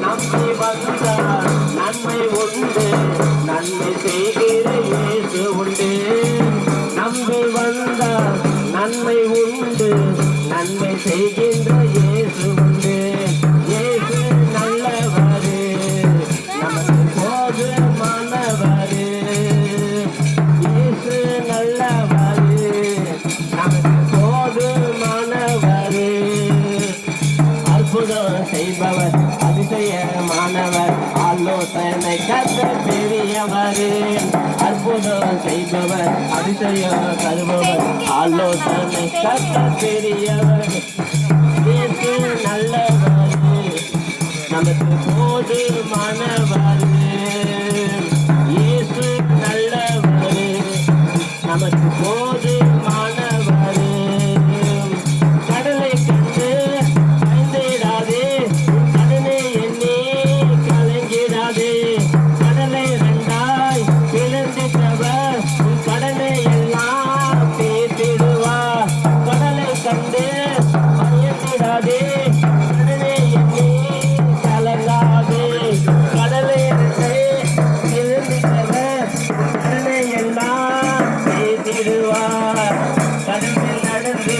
நம்பி வந்தார் நன்மை உண்டு, நன்மை செய்கிற இயேசு உண்டு. நம்பி வந்தார் நன்மை உண்டு, நன்மை செய்கின்ற இயேசு உண்டு. இயேசு நல்லவரு, நமக்கு போதுமானவரு. இயேசு நல்லவரு, நமக்கு போதுமானவரு. அற்புதம் செய்பவர், அதிசயமானவர், ஆலோசனை கர்த்தர் பெரியவர். அற்புதம் செய்பவர், அதிசயம் தருபவர், ஆலோசனை கர்த்தர் பெரியவர். இயேசு நல்லவர், நமக்கு போதுமானவர். இயேசு நல்லவர், நமக்கு போதுமானவர். கடலை கண்டு பயந்திடாதே, கடனை எண்ணி கலங்கிடாதே. கடலை ரெண்டாய் பிளந்திட்டவர் கடனை எல்லாம் தீர்த்திடுவார். கடலை கண்டு பயந்திடாதே, கடனை எண்ணி கலங்காதே. கடலை ரெண்டை பிளந்திட்டவர் கடனை எல்லாம் தீர்த்திடுவார். கடலில் நடந்து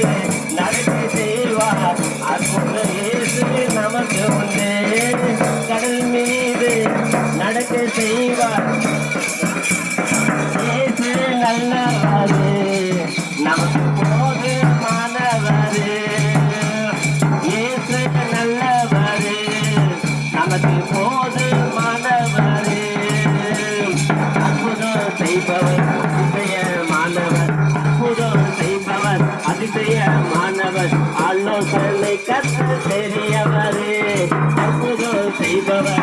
நடத்தி செய்வார், அற்புத இயேசு நமக்கு உண்டு. கடல் மீது நடக்க செய்வார், இயேசு நல்லவரு, நமக்கு போதுமானவரு. இயேசு நல்லவரு, நமக்கு போதுமானவரு. அற்புதம் செய்பவர், அதிசயமானவர், அற்புதம் செய்பவர், அதிசயமானவர், ஆலோசனை கர்த்தர் பெரியவர். அற்புதம் செய்பவர்,